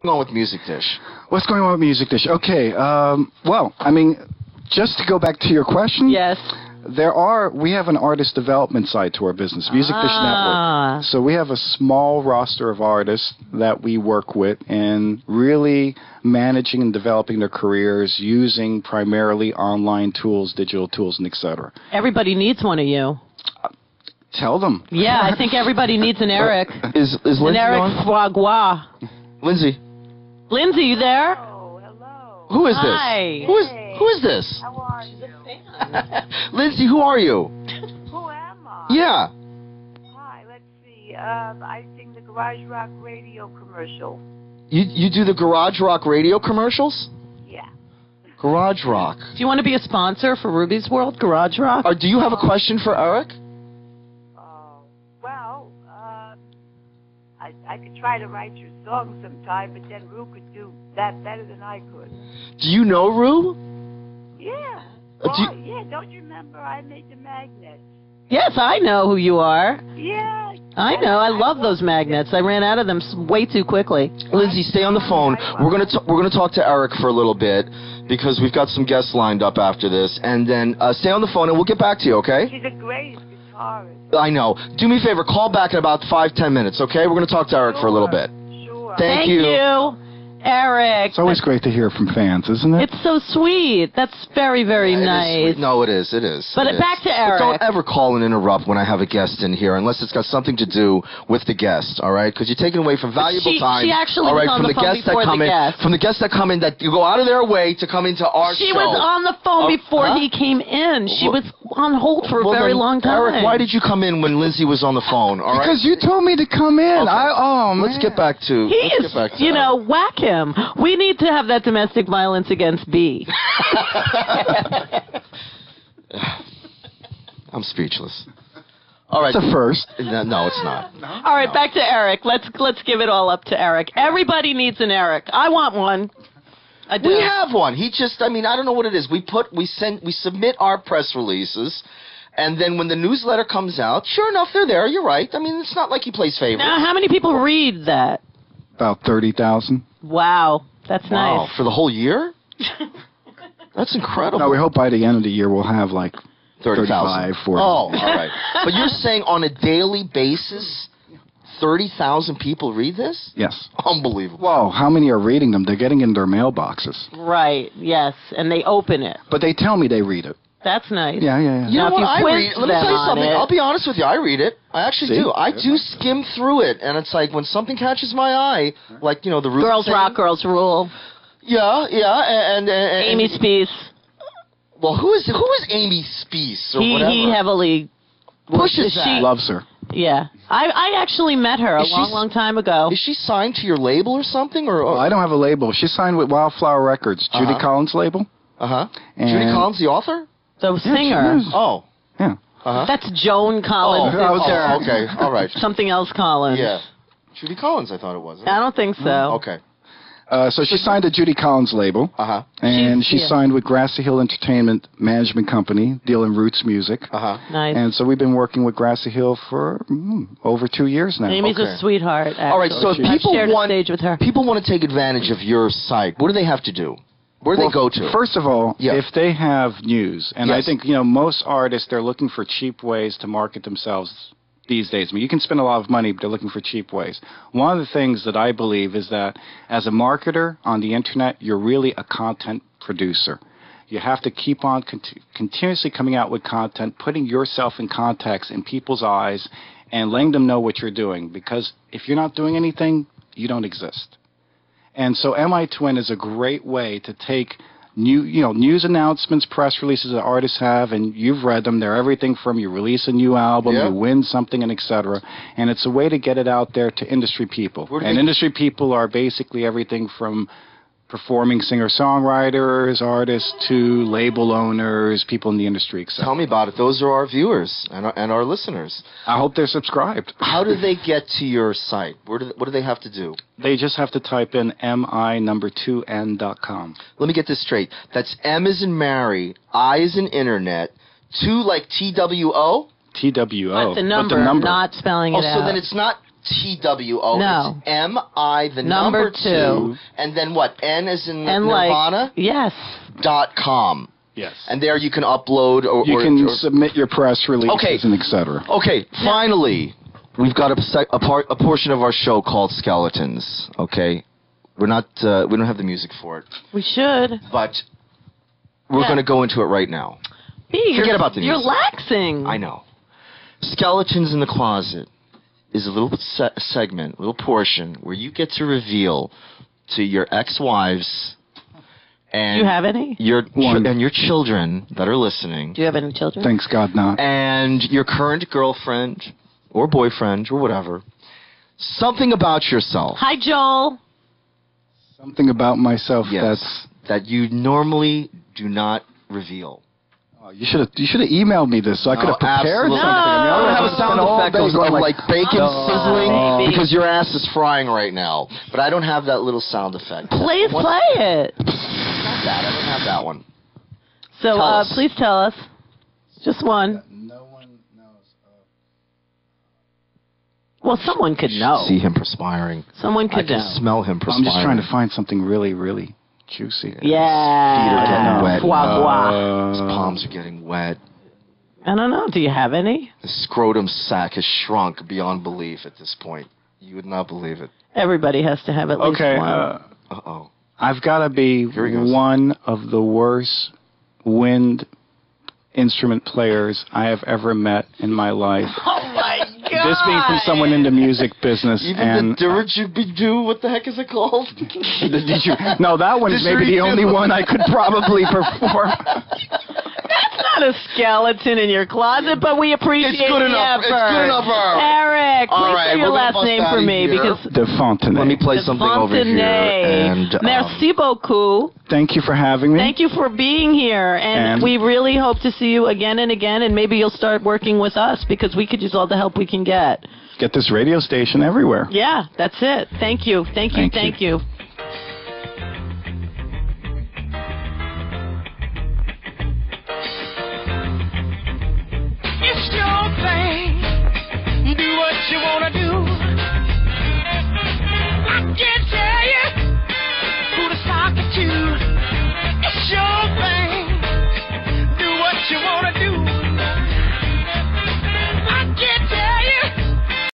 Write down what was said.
on with Music Dish? What's going on with Music Dish? Okay, well, I mean, just to go back to your question. Yes. We have an artist development side to our business, Music Dish Network. So we have a small roster of artists that we work with and really managing and developing their careers using primarily online tools, digital tools, and etc. Everybody needs one of you. Tell them. Yeah, I think everybody needs an Eric. Is Lindsay an Eric on? Frogois. Lindsay. Lindsay, you there? Oh, hello. Who is Hi. this? Who is this? How are you? Lindsay, who are you? Who am I? Yeah. Hi, let's see. I sing the Garage Rock radio commercial. You do the Garage Rock radio commercials? Yeah. Garage Rock. Do you want to be a sponsor for RewBeesWorld, Garage Rock? Do you have a question for Eric? Well, I could try to write your song sometime, but then Rue could do that better than I could. Do you know Rue? Yeah. Yeah, don't you remember I made the magnets? Yes, I know who you are. Yeah. I know. I love those magnets. I ran out of them way too quickly. Lindsay, stay on the phone. We're gonna talk to Eric for a little bit because we've got some guests lined up after this, and then stay on the phone and we'll get back to you. Okay? She's the greatest guitarist. I know. Do me a favor. Call back in about 5-10 minutes. Okay? We're gonna talk to Eric for a little bit. Sure. Thank you. Eric. It's always great to hear from fans, isn't it? It's so sweet. That's very, very nice. No, it is. It is. But back to Eric. But don't ever call and interrupt when I have a guest in here unless it's got something to do with the guest, all right? Because you're taking away from valuable time. She actually all right, was on from the phone guests before that come the guest. From the guests that come in that you go out of their way to come into our show. She was on the phone before he came in. She was on hold for a very long time. Eric, why did you come in when Lindsay was on the phone, all right? Because you told me to come in. Okay. Let's get back to... whack him. We need to have that domestic violence against B. I'm speechless. All right. It's a first. No, it's not. All right, back to Eric. Let's give it all up to Eric. Everybody needs an Eric. I want one. I do. We have one. He just, I don't know what it is. We submit our press releases, and then when the newsletter comes out, sure enough, they're there. You're right. It's not like he plays favorites. Now, how many people read that? About 30,000. Wow. That's nice. For the whole year? That's incredible. No, we hope by the end of the year we'll have like 35, 40. Oh, all right. But you're saying on a daily basis, 30,000 people read this? Yes. Unbelievable. Whoa, how many are reading them? They're getting in their mailboxes. Right, yes, and they open it. But they tell me they read it. That's nice. Yeah. You know what? I read. Let me tell you something. I'll be honest with you. I read it. I actually do. I do skim through it, and it's like when something catches my eye, like the Roots Girls Rock, Girls Rule. Yeah, and Amy Speece. Well, who is Amy Speece or whatever? He heavily pushes that. Loves her. Yeah, I actually met her a long time ago. Is she signed to your label or something? Or well, I don't have a label. She's signed with Wildflower Records, Judy Collins' label. Judy Collins, the author. The singer. Oh. Yeah. That's Joan Collins. Oh, okay. All right. Something else Collins. Yeah. Judy Collins, I thought it was. I don't think so. Okay. So she signed to Judy Collins' label. And she signed with Grassy Hill Entertainment Management Company, dealing roots music. Nice. And so we've been working with Grassy Hill for over 2 years now. Amy's a sweetheart, actually. All right, so if people want to take advantage of your site, what do they have to do? Where do they go to? First of all, if they have news, and I think most artists, they're looking for cheap ways to market themselves these days. You can spend a lot of money, but they're looking for cheap ways. One of the things that I believe is that as a marketer on the internet, you're really a content producer. You have to keep on continuously coming out with content, putting yourself in context in people's eyes, and letting them know what you're doing. Because if you're not doing anything, you don't exist. And so MI Twin is a great way to take news announcements, press releases that artists have, and you've read them. They're everything from you release a new album, you win something, and etc. And it's a way to get it out there to industry people. And industry people are basically everything from performing singer-songwriters, artists, to label owners, people in the industry, etc. Tell me about it. Those are our viewers and our listeners. I hope they're subscribed. How do they get to your site? What do they have to do? They just have to type in mi2n.com. Let me get this straight. That's M as in Mary, I as in Internet, 2 like TWO? TWO. But the number, not spelling it out. So then it's not TWO. No. It's MI, the number 2, and then what? N is in And Nirvana? Yes. .com. Yes. And there you can upload or... You can submit your press releases and et cetera. Okay, finally, we've got a portion of our show called Skeletons, okay? We don't have the music for it. We should. But we're going to go into it right now. Forget about the music. You're laxing. I know. Skeletons in the Closet is a little segment, a little portion where you get to reveal to your ex-wives and Do you have any? Your children that are listening. Do you have any children? Thanks God not. And your current girlfriend or boyfriend or whatever. Something about yourself. Hi, Joel. Something about myself that you normally do not reveal. You should have emailed me this so I could have prepared absolutely. something. I mean, I would have a sound effect of like bacon sizzling because your ass is frying right now. But I don't have that little sound effect. Please play it. I don't have that one. So please tell us. Just one. No one knows. Well, someone could know. See him perspiring. Someone could know. I can smell him perspiring. I'm just trying to find something really, really juicy. Feet are getting wet. Blah, blah. His palms are getting wet. I don't know. Do you have any? The scrotum sac has shrunk beyond belief at this point. You would not believe it. Everybody has to have at least one. Uh-oh. I've got to be one of the worst wind instrument players I have ever met in my life. Oh, my God. This being from someone in the music business. Even the didgeridoo, what the heck is it called? No, that one is maybe the only one I could probably perform. That's not a skeleton in your closet, but we appreciate It's good the enough. effort. It's good enough. Eric, All please right, say your we're gonna last bust name out for of me here. because De Fontenay. Let me play something over here. And, Merci beaucoup. Thank you for having me. Thank you for being here, and we really hope to see you again and again, and maybe you'll start working with us because we could use all the help we can get. Get this radio station everywhere. Yeah, that's it. Thank you. Thank you. Thank you. Thank you.